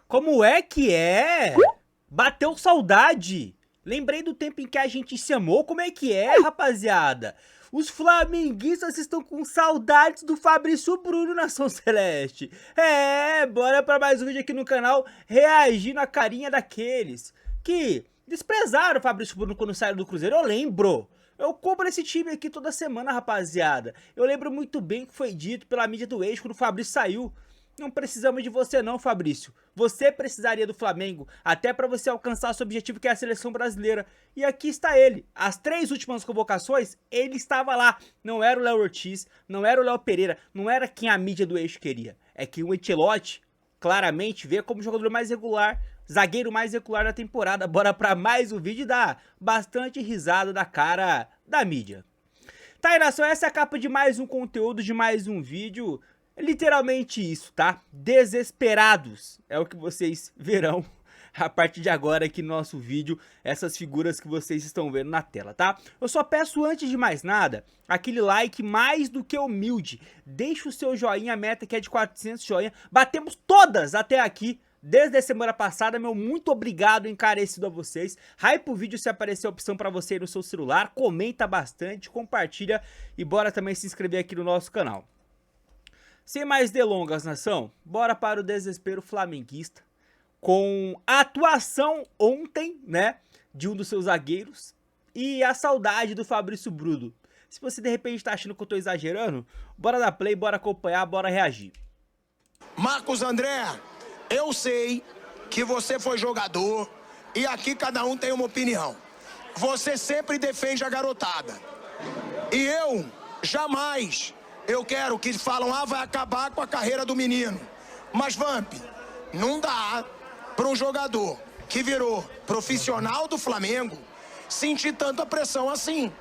Como é que é? Bateu saudade. Lembrei do tempo em que a gente se amou. Como é que é, rapaziada? Os flamenguistas estão com saudades do Fabrício Bruno, Nação Celeste. Bora pra mais um vídeo aqui no canal, reagindo à carinha daqueles que desprezaram o Fabrício Bruno quando saiu do Cruzeiro. Eu lembro. Eu cobro esse time aqui toda semana, rapaziada. Eu lembro muito bem o que foi dito pela mídia do eixo quando o Fabrício saiu. Não precisamos de você não, Fabrício. Você precisaria do Flamengo, até para você alcançar seu objetivo, que é a seleção brasileira. E aqui está ele. As 3 últimas convocações, ele estava lá. Não era o Léo Ortiz, não era o Léo Pereira, não era quem a mídia do eixo queria. É que o Ancelotti claramente vê como jogador mais regular, zagueiro mais regular da temporada. Bora para mais um vídeo e dar bastante risada da cara da mídia. Tá aí, nação, essa é a capa de mais um conteúdo, de mais um vídeo. Literalmente isso, tá? Desesperados é o que vocês verão a partir de agora aqui no nosso vídeo, essas figuras que vocês estão vendo na tela, tá? Eu só peço, antes de mais nada, aquele like mais do que humilde. Deixa o seu joinha, a meta que é de 400 joinha. Batemos todas até aqui, desde a semana passada. Meu muito obrigado encarecido a vocês. Hype o vídeo se aparecer a opção pra você aí no seu celular. Comenta bastante, compartilha e bora também se inscrever aqui no nosso canal. Sem mais delongas, nação, bora para o desespero flamenguista, com a atuação ontem, né, de um dos seus zagueiros e a saudade do Fabrício Bruno. Se você de repente tá achando que eu tô exagerando, bora dar play, bora acompanhar, bora reagir. Marcos André, eu sei que você foi jogador e aqui cada um tem uma opinião. Você sempre defende a garotada. E eu jamais... Eu quero que falam, vai acabar com a carreira do menino. Mas, Vamp, não dá para um jogador que virou profissional do Flamengo sentir tanta pressão assim.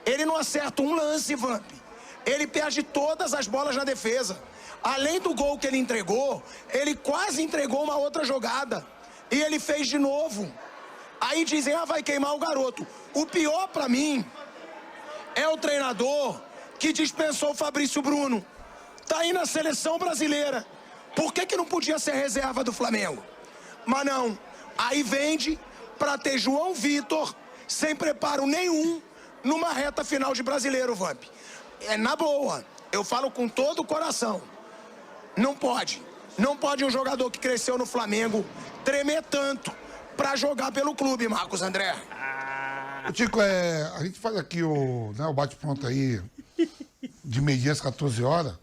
Ele não acerta um lance, Vamp. Ele perde todas as bolas na defesa. Além do gol que ele entregou, ele quase entregou uma outra jogada. E ele fez de novo. Aí dizem, vai queimar o garoto. O pior para mim é o treinador que dispensou o Fabrício Bruno. Tá aí na seleção brasileira. Por que não podia ser reserva do Flamengo? Mas não. Aí vende pra ter João Vitor sem preparo nenhum numa reta final de brasileiro, Vamp. É na boa. Eu falo com todo o coração. Não pode. Não pode um jogador que cresceu no Flamengo tremer tanto pra jogar pelo clube, Marcos André. Tico, a gente faz aqui o bate-pronto aí de meio-dia às 14 horas.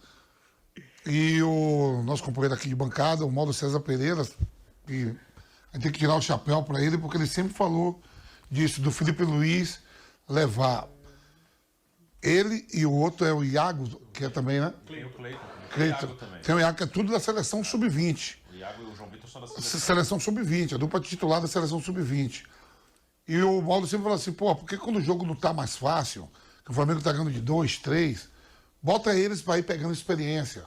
E o nosso companheiro aqui de bancada, o Mauro César Pereira, e a gente tem que tirar o chapéu para ele, porque ele sempre falou disso, do Felipe Luiz levar ele e o outro é o Iago, que é também, né? Cleiton. Tem o Iago, que é tudo da seleção sub-20. O Iago e o João Vitor são da seleção sub-20, a dupla titular da seleção sub-20. E o Mauro sempre falou assim, por que quando o jogo não tá mais fácil, que o Flamengo tá ganhando de 2, 3, bota eles para ir pegando experiência.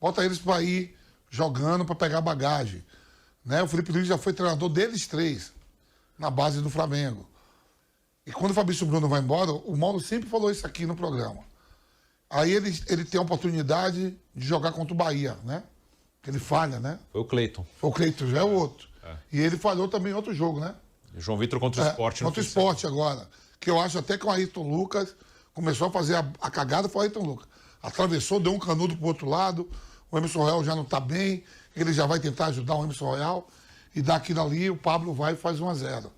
Bota eles para ir jogando, para pegar bagagem. Né? O Felipe Luiz já foi treinador deles 3, na base do Flamengo. E quando o Fabrício Bruno vai embora, o Mauro sempre falou isso aqui no programa. Aí ele tem a oportunidade de jogar contra o Bahia, né? Ele falha, né? Foi o Cleiton. O Cleiton já é o outro. E ele falhou também em outro jogo, né? O João Vitor contra o Sport. Contra o Sport agora. Que eu acho até que o Ayrton Lucas começou a fazer a cagada, foi o Ayrton Lucas. Atravessou, deu um canudo pro outro lado, o Emerson Royal já não tá bem, ele já vai tentar ajudar o Emerson Royal, e daqui dali o Pablo vai e faz 1-0.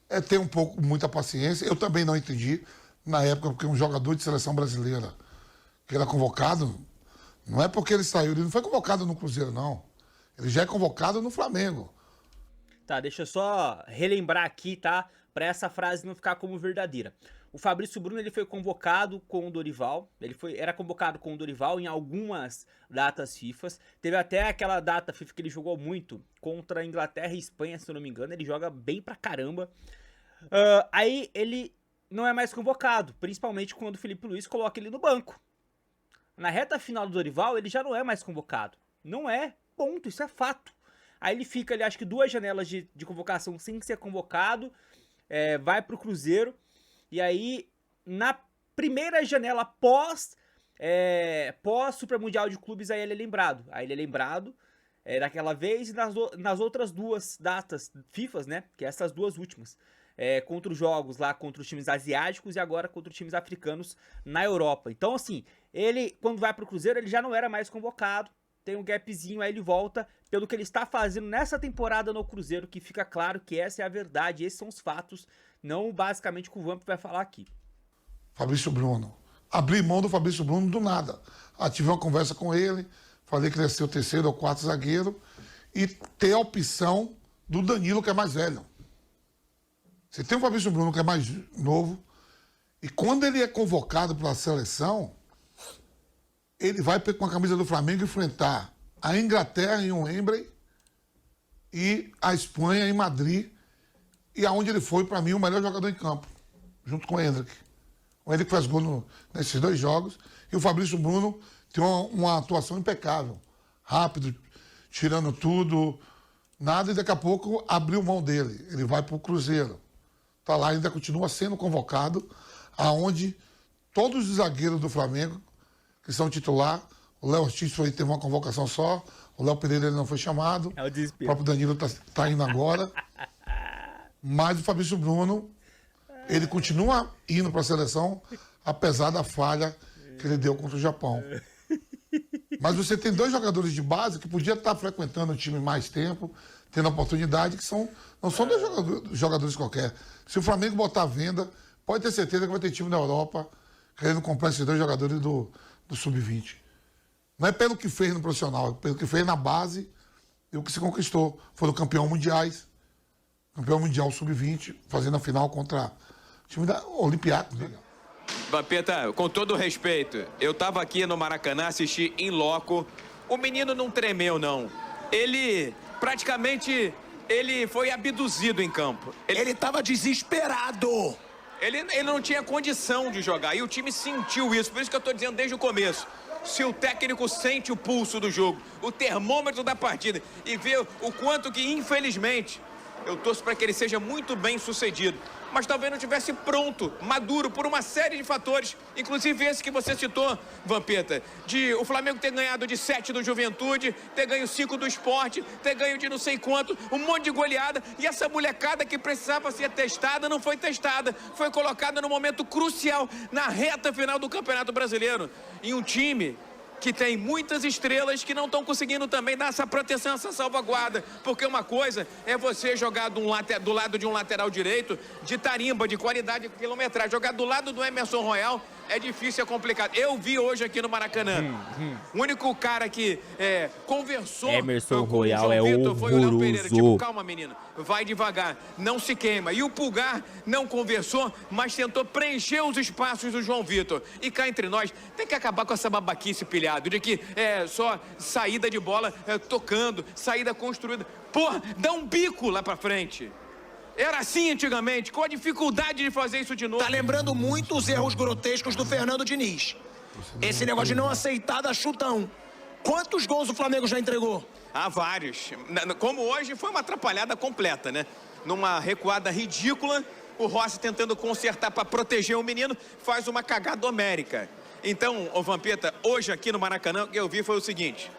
É ter muita paciência. Eu também não entendi, na época, porque um jogador de seleção brasileira que era convocado, não é porque ele saiu, ele não foi convocado no Cruzeiro, não. Ele já é convocado no Flamengo. Tá, deixa eu só relembrar aqui, tá? Pra essa frase não ficar como verdadeira. O Fabrício Bruno, ele foi convocado com o Dorival, era convocado com o Dorival em algumas datas FIFA. Teve até aquela data FIFA que ele jogou muito contra a Inglaterra e Espanha, se eu não me engano. Ele joga bem pra caramba. Aí ele não é mais convocado, principalmente quando o Felipe Luiz coloca ele no banco. Na reta final do Dorival, ele já não é mais convocado. Não é, ponto, isso é fato. Aí ele fica ali, acho que 2 janelas de convocação sem ser convocado, vai pro Cruzeiro. E aí, na primeira janela pós Super Mundial de Clubes, aí ele é lembrado. daquela vez e nas outras duas datas FIFAs, né? Que é essas duas últimas. Contra os jogos lá, contra os times asiáticos e agora contra os times africanos na Europa. Então, assim, ele, quando vai pro Cruzeiro, ele já não era mais convocado. Tem um gapzinho, aí ele volta pelo que ele está fazendo nessa temporada no Cruzeiro, que fica claro que essa é a verdade, esses são os fatos, não basicamente o que o Vamp vai falar aqui. Fabrício Bruno. Abri mão do Fabrício Bruno do nada. Tive uma conversa com ele, falei que ele ia ser o terceiro ou quarto zagueiro e ter a opção do Danilo, que é mais velho. Você tem o Fabrício Bruno, que é mais novo, e quando ele é convocado para a seleção, ele vai com a camisa do Flamengo enfrentar a Inglaterra em Wembley e a Espanha em Madrid, e aonde ele foi, para mim, o melhor jogador em campo, junto com o Endrick. O Endrick faz gol nesses dois jogos, e o Fabrício Bruno tem uma atuação impecável, rápido, tirando tudo, nada, e daqui a pouco abriu mão dele. Ele vai para o Cruzeiro. Está lá, ainda continua sendo convocado, aonde todos os zagueiros do Flamengo, que são titular, o Léo Ortiz teve uma convocação só, o Léo Pereira ele não foi chamado, É o desespero. o próprio Danilo tá indo agora, mas o Fabrício Bruno, ele continua indo para a seleção, apesar da falha que ele deu contra o Japão. Mas você tem dois jogadores de base que podiam estar frequentando o time mais tempo, tendo oportunidade, que não são dois jogadores qualquer. Se o Flamengo botar à venda, pode ter certeza que vai ter time na Europa querendo comprar esses dois jogadores do Sub-20. Não é pelo que fez no profissional, é pelo que fez na base e o que se conquistou. Foram campeão mundiais, campeão mundial Sub-20, fazendo a final contra o time da Olympiacos. Né? Vampeta, com todo respeito, eu tava aqui no Maracanã, assisti em loco. O menino não tremeu, não. Ele praticamente foi abduzido em campo. Ele estava desesperado. Ele não tinha condição de jogar e o time sentiu isso. Por isso que eu tô dizendo desde o começo. Se o técnico sente o pulso do jogo, o termômetro da partida e vê o quanto que, infelizmente, eu torço para que ele seja muito bem sucedido. Mas talvez não tivesse pronto, maduro, por uma série de fatores. Inclusive esse que você citou, Vampeta. De o Flamengo ter ganhado de 7 do Juventude, ter ganho 5 do Sport, ter ganho de não sei quanto, um monte de goleada. E essa molecada que precisava ser testada, não foi testada. Foi colocada no momento crucial, na reta final do Campeonato Brasileiro. Em um time que tem muitas estrelas que não estão conseguindo também dar essa proteção, essa salvaguarda. Porque uma coisa é você jogar do lado de um lateral direito de tarimba, de qualidade, de quilometragem. Jogar do lado do Emerson Royal é difícil, é complicado. Eu vi hoje aqui no Maracanã. O único cara que conversou Emerson com Royal o João é Vitor foi o Léo Pereira. horroroso. Tipo, calma, menino. Vai devagar. Não se queima. E o Pulgar não conversou, mas tentou preencher os espaços do João Vitor. E cá entre nós, tem que acabar com essa babaquice pilhado de que é só saída de bola tocando, saída construída. Porra, dá um bico lá pra frente. Era assim antigamente, com a dificuldade de fazer isso de novo. Tá lembrando muito os erros grotescos do Fernando Diniz. Esse negócio de não aceitar dar chutão. Quantos gols o Flamengo já entregou? Há vários. Como hoje, foi uma atrapalhada completa, né? Numa recuada ridícula, o Rossi tentando consertar para proteger o menino, faz uma cagada homérica. Então, ô Vampeta, hoje aqui no Maracanã, o que eu vi foi o seguinte: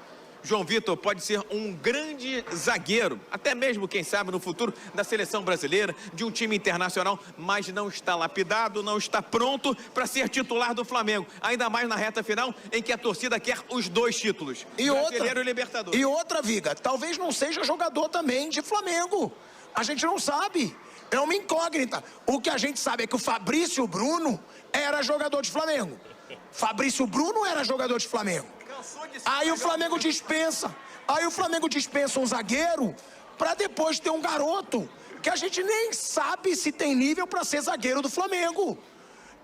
João Vitor pode ser um grande zagueiro, até mesmo, quem sabe, no futuro da seleção brasileira, de um time internacional, mas não está lapidado, não está pronto para ser titular do Flamengo. Ainda mais na reta final, em que a torcida quer os dois títulos. Brasileiro e Libertadores. E outra, Viga, talvez não seja jogador também de Flamengo. A gente não sabe. É uma incógnita. O que a gente sabe é que o Fabrício Bruno era jogador de Flamengo. Fabrício Bruno era jogador de Flamengo. Aí o Flamengo dispensa. Aí o Flamengo dispensa um zagueiro para depois ter um garoto que a gente nem sabe se tem nível para ser zagueiro do Flamengo.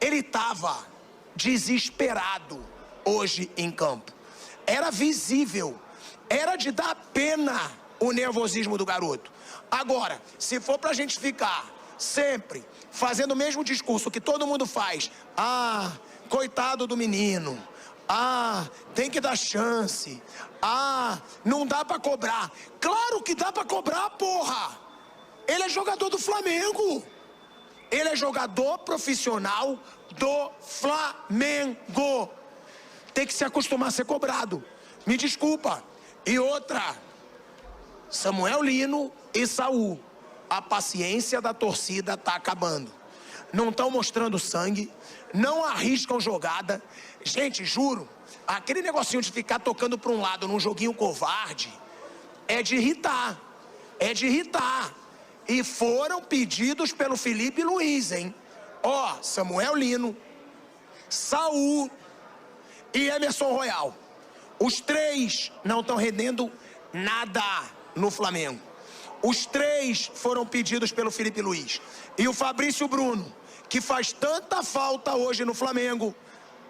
Ele tava desesperado hoje em campo. Era visível. Era de dar pena o nervosismo do garoto. Agora, se for pra gente ficar sempre fazendo o mesmo discurso que todo mundo faz, coitado do menino, tem que dar chance, não dá pra cobrar. Claro que dá pra cobrar, porra! Ele é jogador do Flamengo. Ele é jogador profissional do Flamengo. Tem que se acostumar a ser cobrado. Me desculpa. E outra, Samuel Lino e Saul. A paciência da torcida tá acabando. Não estão mostrando sangue, não arriscam jogada. Gente, juro, aquele negocinho de ficar tocando para um lado num joguinho covarde é de irritar. É de irritar. E foram pedidos pelo Felipe Luiz, hein? Ó, Samuel Lino, Saul e Emerson Royal. Os três não estão rendendo nada no Flamengo. Os três foram pedidos pelo Felipe Luiz. E o Fabrício Bruno, que faz tanta falta hoje no Flamengo,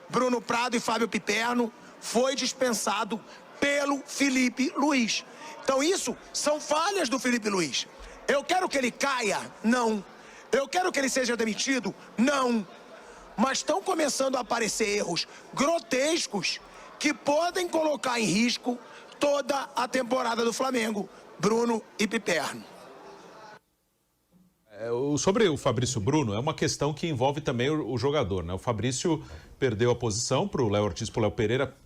Bruno Prado e Fábio Piperno, foi dispensado pelo Felipe Luiz. Então isso são falhas do Felipe Luiz. Eu quero que ele caia? Não. Eu quero que ele seja demitido? Não. Mas estão começando a aparecer erros grotescos que podem colocar em risco toda a temporada do Flamengo. Bruno e Piperno. Sobre o Fabrício Bruno, é uma questão que envolve também o jogador, né? O Fabrício perdeu a posição para o Léo Ortiz, para o Léo Pereira.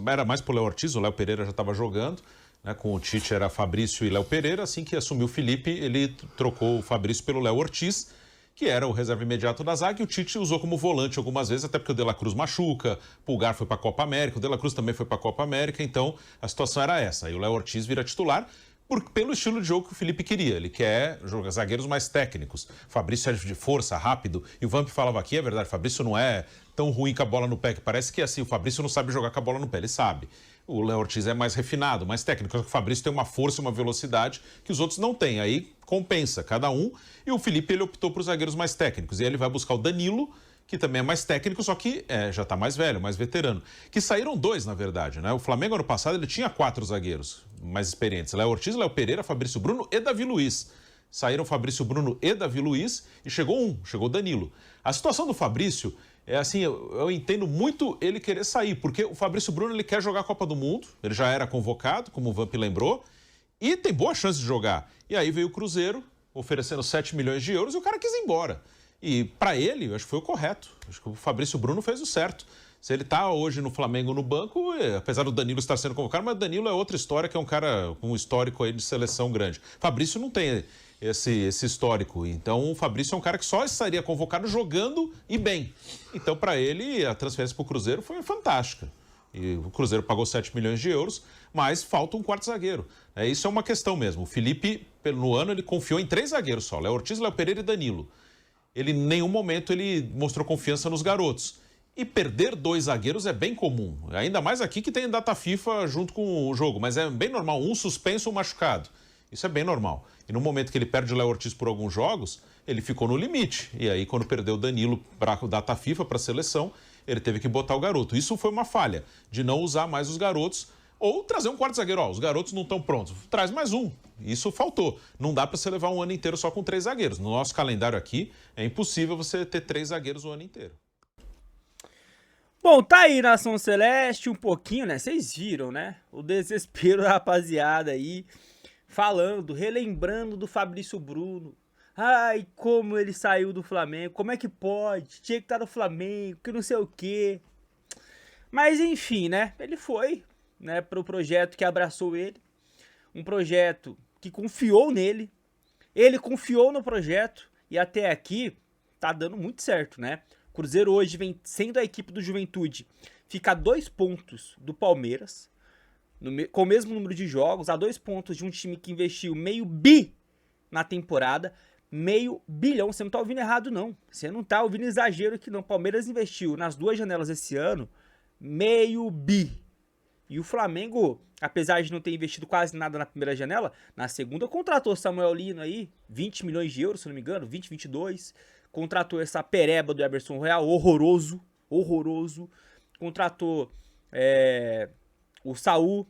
Era mais para o Léo Ortiz, o Léo Pereira já estava jogando, né? Com o Tite era Fabrício e Léo Pereira. Assim que assumiu o Felipe, ele trocou o Fabrício pelo Léo Ortiz, que era o reserva imediato da zaga, e o Tite usou como volante algumas vezes, até porque o De La Cruz machuca, o Pulgar foi para a Copa América, o De La Cruz também foi para a Copa América, então a situação era essa. E o Léo Ortiz vira titular pelo estilo de jogo que o Felipe queria. Ele quer jogar zagueiros mais técnicos. Fabrício é de força, rápido, e o Vamp falava aqui, é verdade, o Fabrício não é tão ruim com a bola no pé, que parece que assim, o Fabrício não sabe jogar com a bola no pé, ele sabe. O Léo Ortiz é mais refinado, mais técnico. O Fabrício tem uma força, uma velocidade que os outros não têm. Aí compensa cada um. E o Felipe, ele optou por zagueiros mais técnicos. E aí ele vai buscar o Danilo, que também é mais técnico, só que já está mais velho, mais veterano. Que saíram dois, na verdade, né? O Flamengo, ano passado, ele tinha 4 zagueiros mais experientes. Léo Ortiz, Léo Pereira, Fabrício Bruno e Davi Luiz. Saíram Fabrício Bruno e Davi Luiz e chegou o Danilo. A situação do Fabrício é assim, eu entendo muito ele querer sair, porque o Fabrício Bruno, ele quer jogar a Copa do Mundo, ele já era convocado, como o Vamp lembrou, e tem boa chance de jogar. E aí veio o Cruzeiro, oferecendo 7 milhões de euros, e o cara quis ir embora. E para ele, eu acho que foi o correto. Acho que o Fabrício Bruno fez o certo. Se ele está hoje no Flamengo no banco, apesar do Danilo estar sendo convocado, mas o Danilo é outra história, que é um cara com um histórico aí de seleção grande. Fabrício não tem esse histórico. Então, o Fabrício é um cara que só estaria convocado jogando e bem. Então, para ele, a transferência para o Cruzeiro foi fantástica. E o Cruzeiro pagou 7 milhões de euros, mas falta um quarto zagueiro. Isso é uma questão mesmo. O Felipe, no ano, ele confiou em 3 zagueiros só. Léo Ortiz, Léo Pereira e Danilo. Ele, em nenhum momento, ele mostrou confiança nos garotos. E perder 2 zagueiros é bem comum. Ainda mais aqui que tem data FIFA junto com o jogo. Mas é bem normal, um suspenso, um machucado. Isso é bem normal. E no momento que ele perde o Léo Ortiz por alguns jogos, ele ficou no limite. E aí, quando perdeu o Danilo para a data FIFA, para a seleção, ele teve que botar o garoto. Isso foi uma falha, de não usar mais os garotos ou trazer um quarto zagueiro. Os garotos não estão prontos. Traz mais um. Isso faltou. Não dá para você levar um ano inteiro só com 3 zagueiros. No nosso calendário aqui, é impossível você ter 3 zagueiros o ano inteiro. Bom, tá aí, Nação Celeste, um pouquinho, né? Vocês viram, né? O desespero da rapaziada aí, falando, relembrando do Fabrício Bruno. Ai, como ele saiu do Flamengo, como é que pode? Tinha que estar no Flamengo, que não sei o quê. Mas enfim, né? Ele foi, né, pro projeto que abraçou ele. Um projeto que confiou nele. Ele confiou no projeto e até aqui tá dando muito certo, né? O Cruzeiro hoje vem sendo a equipe do Juventude. Fica a 2 pontos do Palmeiras, com o mesmo número de jogos, a 2 pontos de um time que investiu meio bi na temporada. Meio bilhão, você não tá ouvindo errado não. Você não tá ouvindo exagero aqui não. Palmeiras investiu nas 2 janelas esse ano meio bi. E o Flamengo, apesar de não ter investido quase nada na primeira janela, na segunda contratou Samuel Lino aí, 20 milhões de euros, se não me engano, 20, 22. Contratou essa pereba do Emerson Royal, horroroso. Contratou o Saul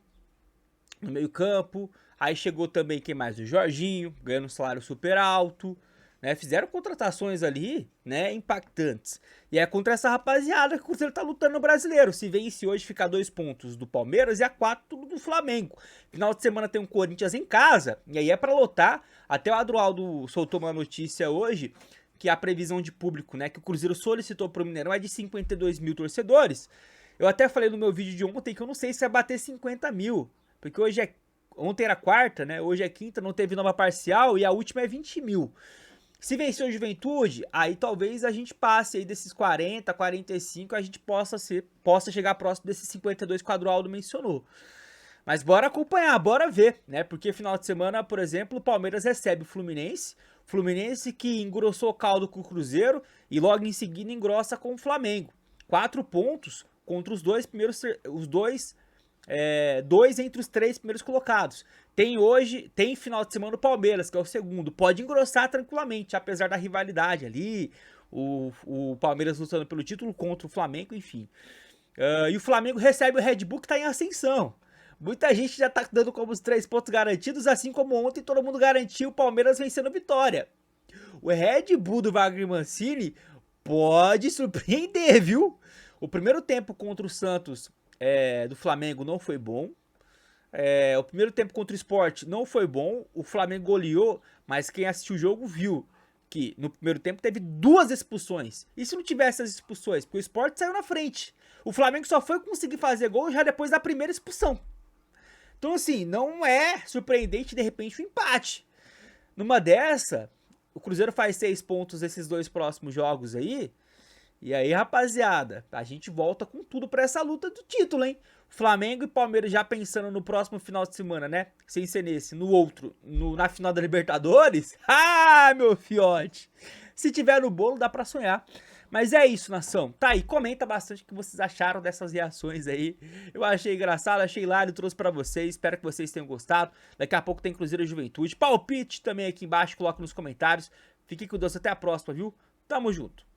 no meio campo. Aí chegou também, quem mais? O Jorginho, ganhando um salário super alto. Né? Fizeram contratações ali, né, impactantes. E é contra essa rapaziada que o Cruzeiro tá lutando no Brasileiro. Se vence hoje, fica a 2 pontos do Palmeiras e a 4 do Flamengo. Final de semana tem um Corinthians em casa, e aí é pra lotar. Até o Adroaldo soltou uma notícia hoje, que a previsão de público, né, que o Cruzeiro solicitou pro Mineirão é de 52 mil torcedores. Eu até falei no meu vídeo de ontem que eu não sei se vai bater 50 mil, porque hoje é Ontem era quarta, né? Hoje é quinta, não teve nova parcial e a última é 20 mil. Se vencer o Juventude, aí talvez a gente passe aí desses 40, 45, a gente possa chegar próximo desses 52 que o Adroaldo mencionou. Mas bora acompanhar, bora ver, né? Porque final de semana, por exemplo, o Palmeiras recebe o Fluminense. Fluminense que engrossou o caldo com o Cruzeiro e logo em seguida engrossa com o Flamengo. 4 pontos contra os dois primeiros, dois entre os 3 primeiros colocados. Tem final de semana o Palmeiras, que é o segundo. Pode engrossar tranquilamente, apesar da rivalidade ali. O Palmeiras lutando pelo título contra o Flamengo, enfim. E o Flamengo recebe o Red Bull que tá em ascensão. Muita gente já tá dando como os 3 pontos garantidos, assim como ontem todo mundo garantiu o Palmeiras vencendo a Vitória. O Red Bull do Wagner Mancini pode surpreender, viu? O primeiro tempo contra o Santos do Flamengo não foi bom. O primeiro tempo contra o Sport não foi bom. O Flamengo goleou, mas quem assistiu o jogo viu que no primeiro tempo teve 2 expulsões. E se não tivesse as expulsões? Porque o Sport saiu na frente. O Flamengo só foi conseguir fazer gol já depois da primeira expulsão. Então, assim, não é surpreendente, de repente, o empate. Numa dessa, o Cruzeiro faz 6 pontos nesses 2 próximos jogos aí. E aí, rapaziada, a gente volta com tudo pra essa luta do título, hein? Flamengo e Palmeiras já pensando no próximo final de semana, né? Sem ser nesse, no outro, na final da Libertadores. Ah, meu fiote! Se tiver no bolo, dá pra sonhar. Mas é isso, nação. Tá aí, comenta bastante o que vocês acharam dessas reações aí. Eu achei engraçado, achei hilário, trouxe pra vocês. Espero que vocês tenham gostado. Daqui a pouco tem Cruzeiro e Juventude. Palpite também aqui embaixo, coloca nos comentários. Fique com Deus, até a próxima, viu? Tamo junto.